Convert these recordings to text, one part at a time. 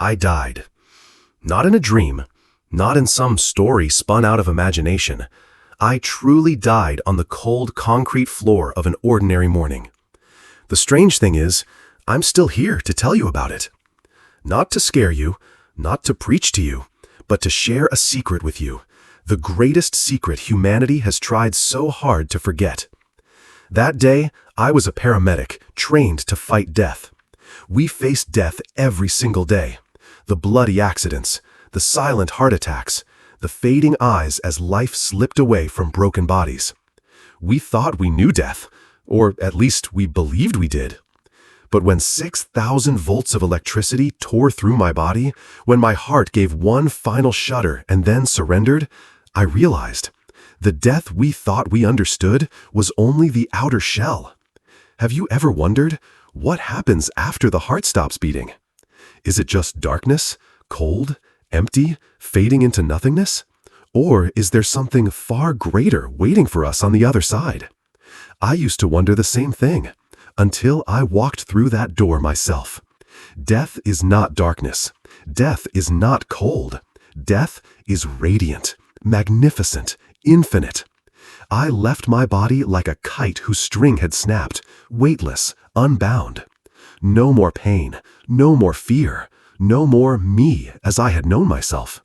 I died. Not in a dream, not in some story spun out of imagination. I truly died on the cold concrete floor of an ordinary morning. The strange thing is, I'm still here to tell you about it. Not to scare you, not to preach to you, but to share a secret with you. The greatest secret humanity has tried so hard to forget. That day, I was a paramedic, trained to fight death. We faced death every single day. The bloody accidents, the silent heart attacks, the fading eyes as life slipped away from broken bodies. We thought we knew death, or at least we believed we did. But when 6,000 volts of electricity tore through my body, when my heart gave one final shudder and then surrendered, I realized the death we thought we understood was only the outer shell. Have you ever wondered what happens after the heart stops beating? Is it just darkness, cold, empty, fading into nothingness? Or is there something far greater waiting for us on the other side? I used to wonder the same thing, until I walked through that door myself. Death is not darkness. Death is not cold. Death is radiant, magnificent, infinite. I left my body like a kite whose string had snapped, weightless, unbound. No more pain, no more fear, no more me as I had known myself.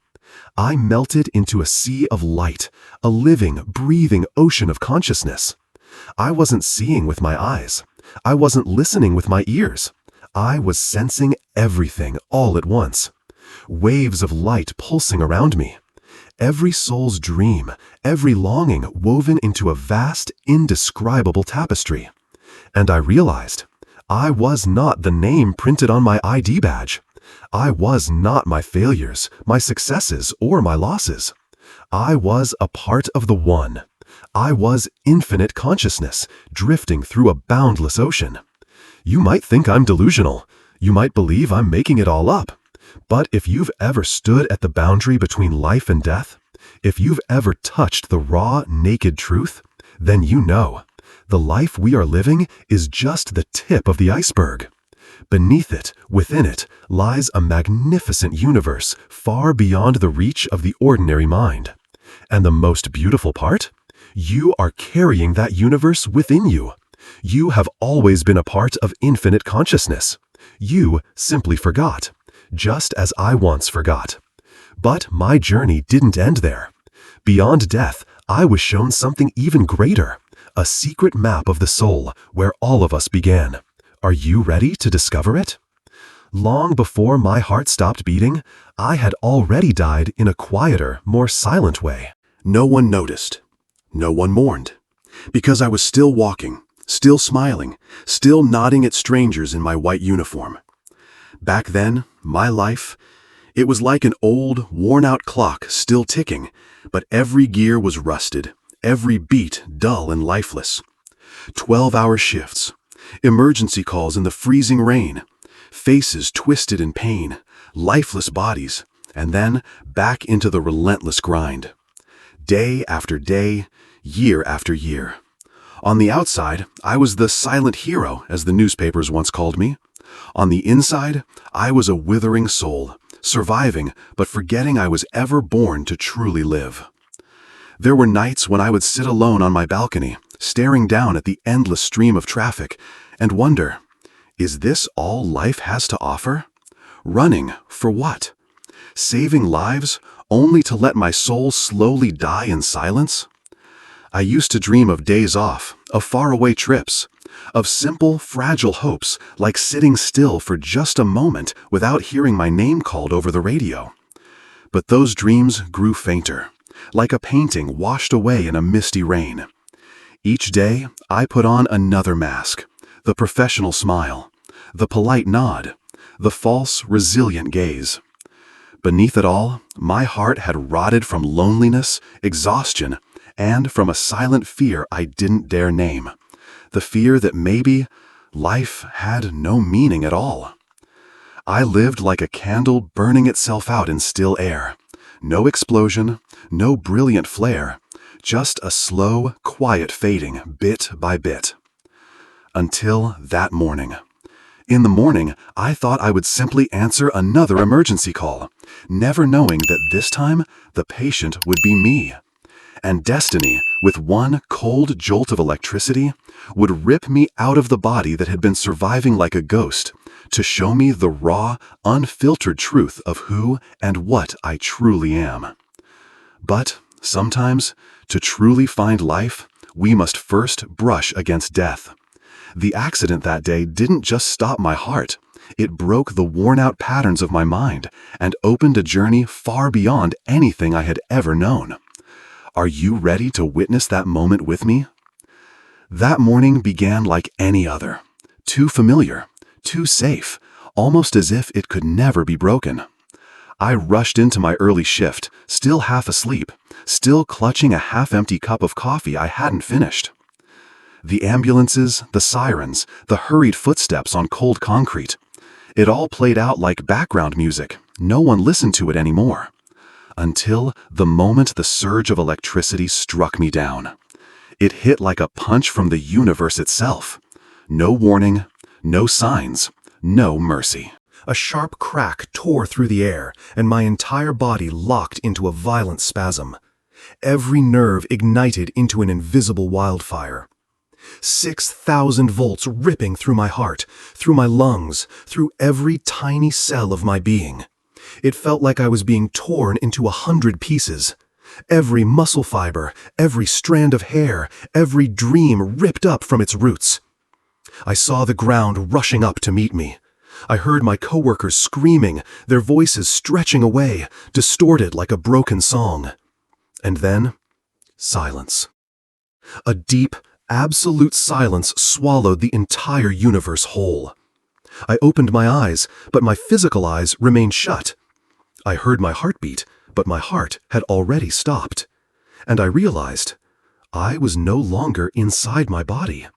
I melted into a sea of light, a living, breathing ocean of consciousness. I wasn't seeing with my eyes. I wasn't listening with my ears. I was sensing everything all at once. Waves of light pulsing around me. Every soul's dream, every longing woven into a vast, indescribable tapestry. And I realized I was not the name printed on my ID badge. I was not my failures, my successes, or my losses. I was a part of the One. I was infinite consciousness, drifting through a boundless ocean. You might think I'm delusional. You might believe I'm making it all up. But if you've ever stood at the boundary between life and death, if you've ever touched the raw, naked truth, then you know the life we are living is just the tip of the iceberg. Beneath it, within it, lies a magnificent universe far beyond the reach of the ordinary mind. And the most beautiful part? You are carrying that universe within you. You have always been a part of infinite consciousness. You simply forgot, just as I once forgot. But my journey didn't end there. Beyond death, I was shown something even greater, a secret map of the soul where all of us began. Are you ready to discover it? Long before my heart stopped beating, I had already died in a quieter, more silent way. No one noticed. No one mourned. Because I was still walking, still smiling, still nodding at strangers in my white uniform. Back then, my life, it was like an old, worn-out clock still ticking, but every gear was rusted, every beat dull and lifeless. 12-hour shifts, emergency calls in the freezing rain, faces twisted in pain, lifeless bodies, and then back into the relentless grind. Day after day, year after year. On the outside, I was the silent hero, as the newspapers once called me. On the inside, I was a withering soul, surviving but forgetting I was ever born to truly live. There were nights when I would sit alone on my balcony, staring down at the endless stream of traffic, and wonder, is this all life has to offer? Running for what? Saving lives only to let my soul slowly die in silence? I used to dream of days off, of faraway trips, of simple, fragile hopes like sitting still for just a moment without hearing my name called over the radio. But those dreams grew fainter, like a painting washed away in a misty rain. Each day, I put on another mask, the professional smile, the polite nod, the false, resilient gaze. Beneath it all, my heart had rotted from loneliness, exhaustion, and from a silent fear I didn't dare name, the fear that maybe life had no meaning at all. I lived like a candle burning itself out in still air. No explosion, no brilliant flare, just a slow, quiet fading bit by bit. Until that morning. In the morning, I thought I would simply answer another emergency call, never knowing that this time the patient would be me. And destiny, with one cold jolt of electricity, would rip me out of the body that had been surviving like a ghost, to show me the raw, unfiltered truth of who and what I truly am. But sometimes, to truly find life, we must first brush against death. The accident that day didn't just stop my heart. It broke the worn-out patterns of my mind and opened a journey far beyond anything I had ever known. Are you ready to witness that moment with me? That morning began like any other. Too familiar, too safe, almost as if it could never be broken. I rushed into my early shift, still half asleep, still clutching a half-empty cup of coffee I hadn't finished. The ambulances, the sirens, the hurried footsteps on cold concrete. It all played out like background music. No one listened to it anymore. Until the moment the surge of electricity struck me down. It hit like a punch from the universe itself. No warning, no signs, no mercy. A sharp crack tore through the air, and my entire body locked into a violent spasm. Every nerve ignited into an invisible wildfire. 6,000 volts ripping through my heart, through my lungs, through every tiny cell of my being. It felt like I was being torn into 100 pieces. Every muscle fiber, every strand of hair, every dream ripped up from its roots. I saw the ground rushing up to meet me. I heard my coworkers screaming, their voices stretching away, distorted like a broken song. And then, silence. A deep, absolute silence swallowed the entire universe whole. I opened my eyes, but my physical eyes remained shut. I heard my heartbeat, but my heart had already stopped. And I realized I was no longer inside my body.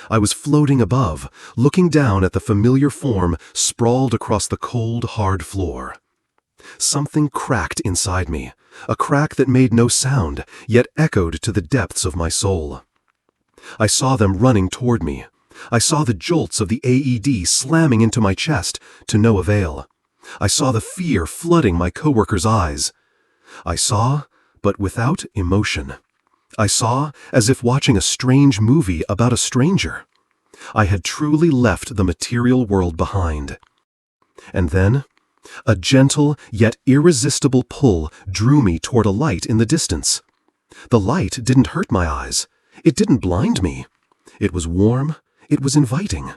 I was floating above, looking down at the familiar form sprawled across the cold, hard floor. Something cracked inside me, a crack that made no sound, yet echoed to the depths of my soul. I saw them running toward me. I saw the jolts of the AED slamming into my chest, to no avail. I saw the fear flooding my coworkers' eyes. I saw, but without emotion. I saw as if watching a strange movie about a stranger. I had truly left the material world behind. And then, a gentle yet irresistible pull drew me toward a light in the distance. The light didn't hurt my eyes. It didn't blind me. It was warm. It was inviting.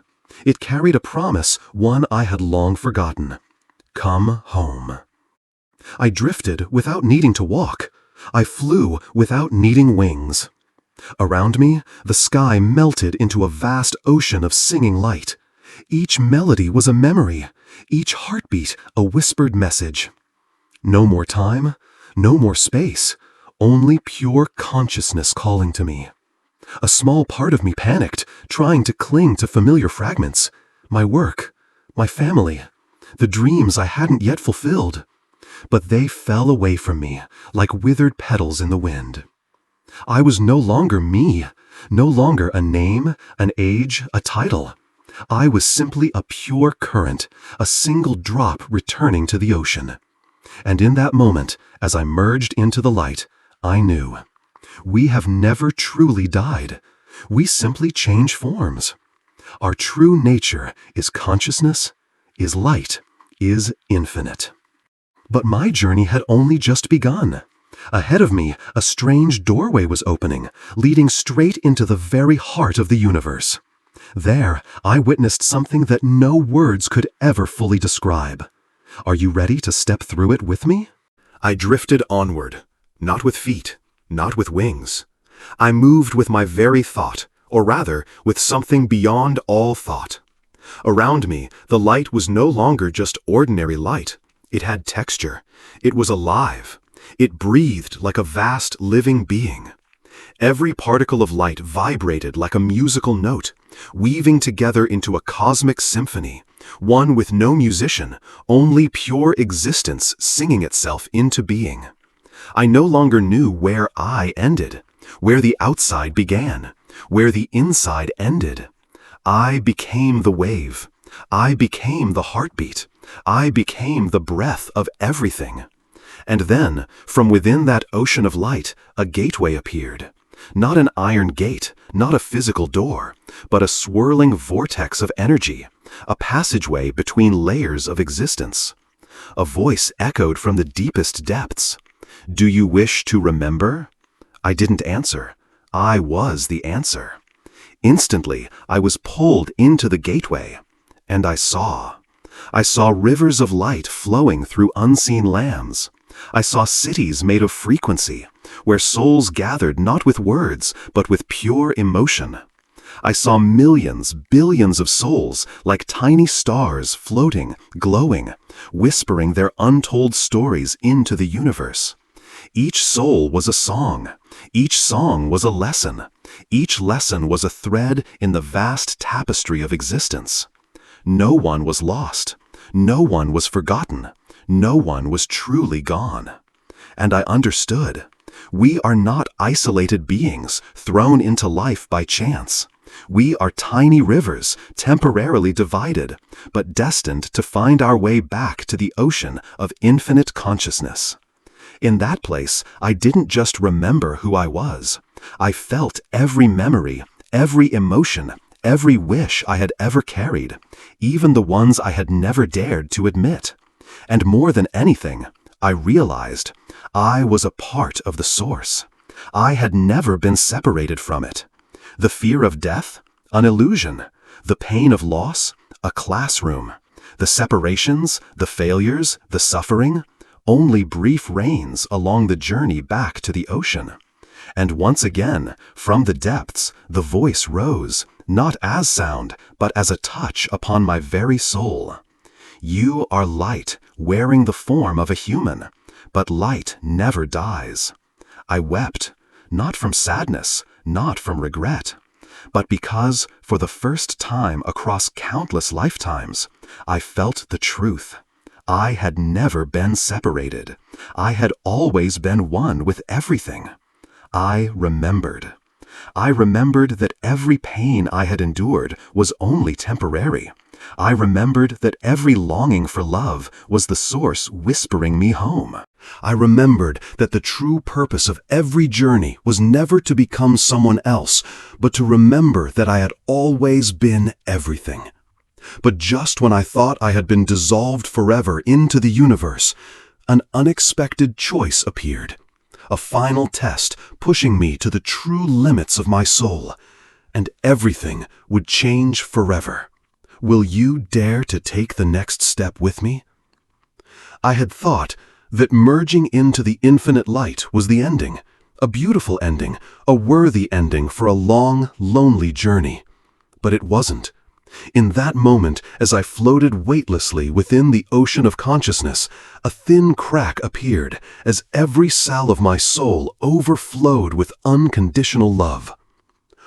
It carried a promise, one I had long forgotten. Come home. I drifted without needing to walk. I flew without needing wings. Around me, the sky melted into a vast ocean of singing light. Each melody was a memory, each heartbeat a whispered message. No more time, no more space, only pure consciousness calling to me. A small part of me panicked, trying to cling to familiar fragments. My work, my family, the dreams I hadn't yet fulfilled. But they fell away from me like withered petals in the wind. I was no longer me, no longer a name, an age, a title. I was simply a pure current, a single drop returning to the ocean. And in that moment, as I merged into the light, I knew. We have never truly died. We simply change forms. Our true nature is consciousness, is light, is infinite. But my journey had only just begun. Ahead of me, a strange doorway was opening, leading straight into the very heart of the universe. There, I witnessed something that no words could ever fully describe. Are you ready to step through it with me? I drifted onward, not with feet, not with wings. I moved with my very thought, or rather, with something beyond all thought. Around me, the light was no longer just ordinary light. It had texture. It was alive. It breathed like a vast living being. Every particle of light vibrated like a musical note, weaving together into a cosmic symphony, one with no musician, only pure existence singing itself into being. I no longer knew where I ended, where the outside began, where the inside ended. I became the wave, I became the heartbeat. I became the breath of everything. And then, from within that ocean of light, a gateway appeared. Not an iron gate, not a physical door, but a swirling vortex of energy, a passageway between layers of existence. A voice echoed from the deepest depths. "Do you wish to remember?" I didn't answer. I was the answer. Instantly, I was pulled into the gateway. And I saw. I saw rivers of light flowing through unseen lands. I saw cities made of frequency, where souls gathered not with words, but with pure emotion. I saw millions, billions of souls like tiny stars floating, glowing, whispering their untold stories into the universe. Each soul was a song. Each song was a lesson. Each lesson was a thread in the vast tapestry of existence. No one was lost. No one was forgotten. No one was truly gone. And I understood. We are not isolated beings thrown into life by chance. We are tiny rivers, temporarily divided, but destined to find our way back to the ocean of infinite consciousness. In that place, I didn't just remember who I was. I felt every memory, every emotion, every wish I had ever carried, even the ones I had never dared to admit. And more than anything, I realized I was a part of the source. I had never been separated from it. The fear of death? An illusion. The pain of loss? A classroom. The separations, the failures, the suffering? Only brief reigns along the journey back to the ocean. And once again, from the depths, the voice rose, not as sound, but as a touch upon my very soul. You are light, wearing the form of a human, but light never dies. I wept, not from sadness, not from regret, but because, for the first time across countless lifetimes, I felt the truth. I had never been separated. I had always been one with everything. I remembered. I remembered that every pain I had endured was only temporary. I remembered that every longing for love was the source whispering me home. I remembered that the true purpose of every journey was never to become someone else, but to remember that I had always been everything. But just when I thought I had been dissolved forever into the universe, an unexpected choice appeared. A final test pushing me to the true limits of my soul. And everything would change forever. Will you dare to take the next step with me? I had thought that merging into the infinite light was the ending, a beautiful ending, a worthy ending for a long, lonely journey. But it wasn't. In that moment, as I floated weightlessly within the ocean of consciousness, a thin crack appeared as every cell of my soul overflowed with unconditional love.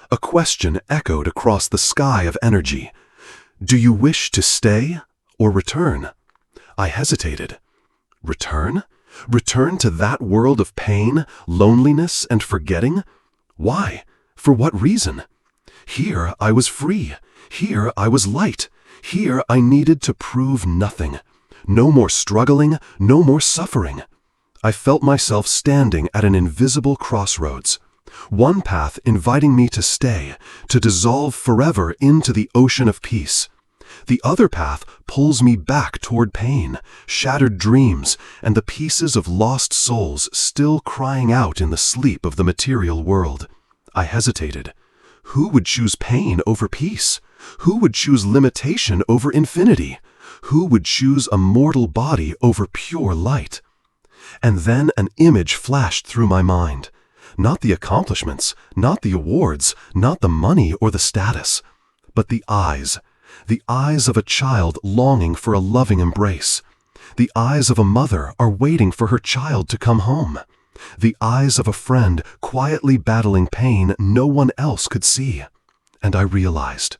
A question echoed across the sky of energy. Do you wish to stay or return? I hesitated. Return? Return to that world of pain, loneliness, and forgetting? Why? For what reason? Here I was free. Here I was light. Here I needed to prove nothing. No more struggling, no more suffering. I felt myself standing at an invisible crossroads. One path inviting me to stay, to dissolve forever into the ocean of peace. The other path pulls me back toward pain, shattered dreams, and the pieces of lost souls still crying out in the sleep of the material world. I hesitated. Who would choose pain over peace? Who would choose limitation over infinity? Who would choose a mortal body over pure light? And then an image flashed through my mind. Not the accomplishments, not the awards, not the money or the status, but the eyes of a child longing for a loving embrace. The eyes of a mother are waiting for her child to come home. The eyes of a friend quietly battling pain no one else could see. And I realized,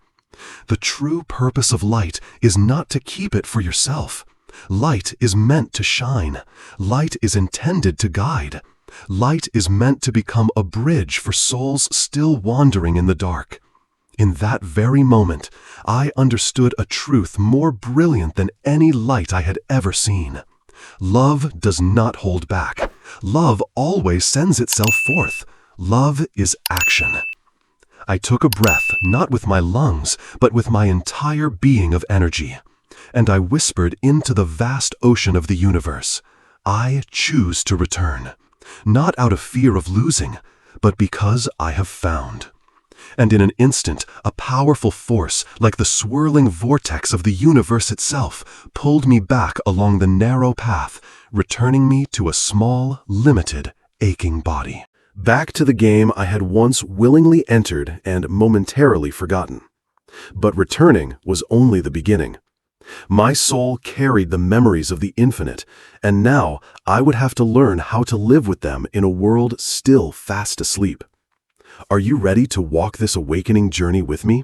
the true purpose of light is not to keep it for yourself. Light is meant to shine. Light is intended to guide. Light is meant to become a bridge for souls still wandering in the dark. In that very moment, I understood a truth more brilliant than any light I had ever seen. Love does not hold back. Love always sends itself forth. Love is action. I took a breath, not with my lungs, but with my entire being of energy. And I whispered into the vast ocean of the universe, I choose to return. Not out of fear of losing, but because I have found. And in an instant, a powerful force, like the swirling vortex of the universe itself, pulled me back along the narrow path, returning me to a small, limited, aching body. Back to the game I had once willingly entered and momentarily forgotten. But returning was only the beginning. My soul carried the memories of the infinite, and now I would have to learn how to live with them in a world still fast asleep. Are you ready to walk this awakening journey with me?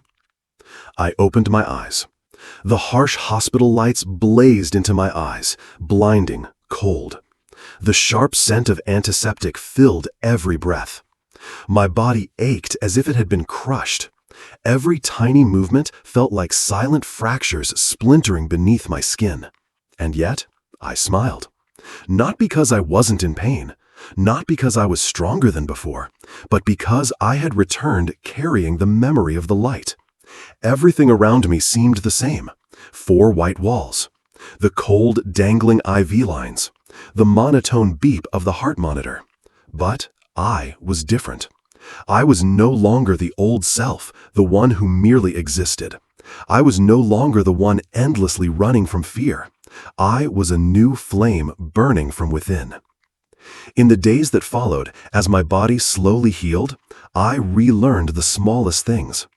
I opened my eyes. The harsh hospital lights blazed into my eyes, blinding, cold. The sharp scent of antiseptic filled every breath. My body ached as if it had been crushed. Every tiny movement felt like silent fractures splintering beneath my skin. And yet, I smiled. Not because I wasn't in pain, not because I was stronger than before, but because I had returned carrying the memory of the light. Everything around me seemed the same. 4 white walls, the cold, dangling IV lines, the monotone beep of the heart monitor. But I was different. I was no longer the old self, the one who merely existed. I was no longer the one endlessly running from fear. I was a new flame burning from within. In the days that followed, as my body slowly healed, I relearned the smallest things.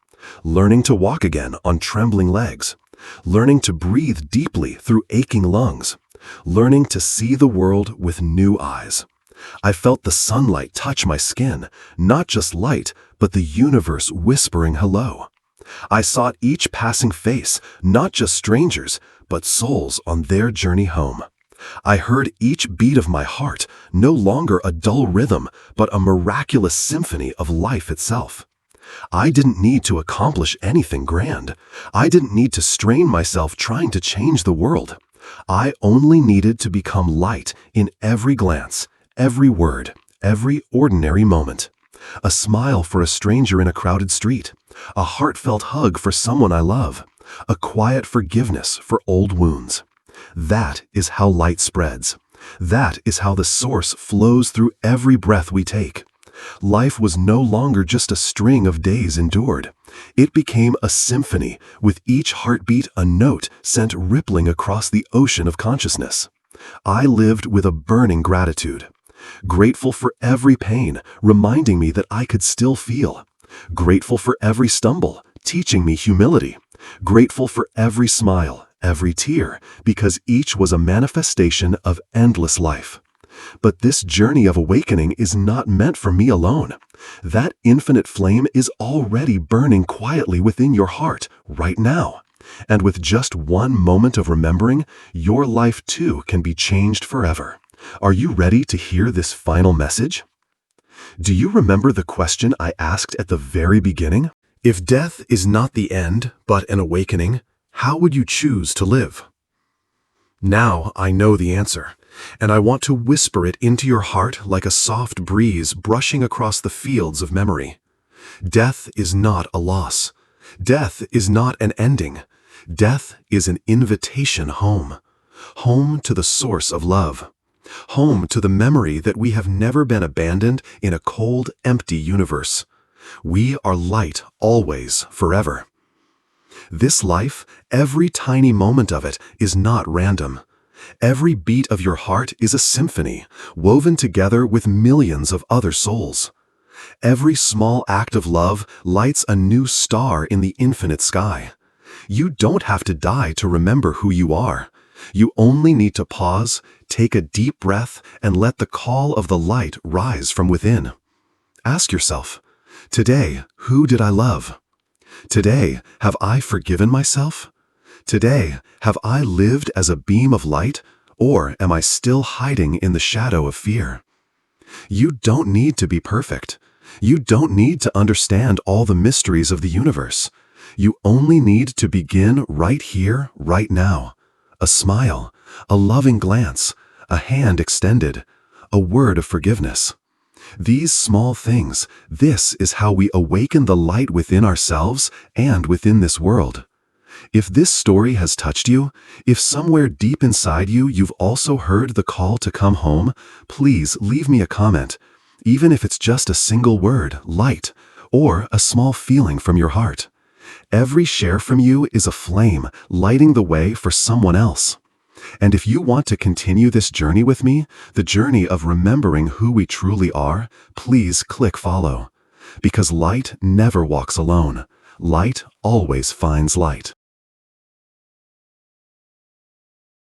Learning to walk again on trembling legs. Learning to breathe deeply through aching lungs. Learning to see the world with new eyes. I felt the sunlight touch my skin, not just light, but the universe whispering hello. I sought each passing face, not just strangers, but souls on their journey home. I heard each beat of my heart, no longer a dull rhythm, but a miraculous symphony of life itself. I didn't need to accomplish anything grand. I didn't need to strain myself trying to change the world. I only needed to become light in every glance, every word, every ordinary moment. A smile for a stranger in a crowded street. A heartfelt hug for someone I love. A quiet forgiveness for old wounds. That is how light spreads. That is how the source flows through every breath we take. Life was no longer just a string of days endured. It became a symphony, with each heartbeat a note sent rippling across the ocean of consciousness. I lived with a burning gratitude. Grateful for every pain, reminding me that I could still feel. Grateful for every stumble, teaching me humility. Grateful for every smile, every tear, because each was a manifestation of endless life. But this journey of awakening is not meant for me alone. That infinite flame is already burning quietly within your heart right now. And with just one moment of remembering, your life too can be changed forever. Are you ready to hear this final message? Do you remember the question I asked at the very beginning? If death is not the end, but an awakening, how would you choose to live? Now I know the answer, and I want to whisper it into your heart like a soft breeze brushing across the fields of memory. Death is not a loss. Death is not an ending. Death is an invitation home. Home to the source of love. Home to the memory that we have never been abandoned in a cold, empty universe. We are light always, forever. This life, every tiny moment of it, is not random. Every beat of your heart is a symphony, woven together with millions of other souls. Every small act of love lights a new star in the infinite sky. You don't have to die to remember who you are. You only need to pause, take a deep breath, and let the call of the light rise from within. Ask yourself, today, who did I love? Today, have I forgiven myself? Today, have I lived as a beam of light, or am I still hiding in the shadow of fear? You don't need to be perfect. You don't need to understand all the mysteries of the universe. You only need to begin right here, right now. A smile, a loving glance, a hand extended, a word of forgiveness. These small things, this is how we awaken the light within ourselves and within this world. If this story has touched you, if somewhere deep inside you you've also heard the call to come home, please leave me a comment, even if it's just a single word, light, or a small feeling from your heart. Every share from you is a flame lighting the way for someone else. And if you want to continue this journey with me, the journey of remembering who we truly are, please click follow. Because light never walks alone. Light always finds light.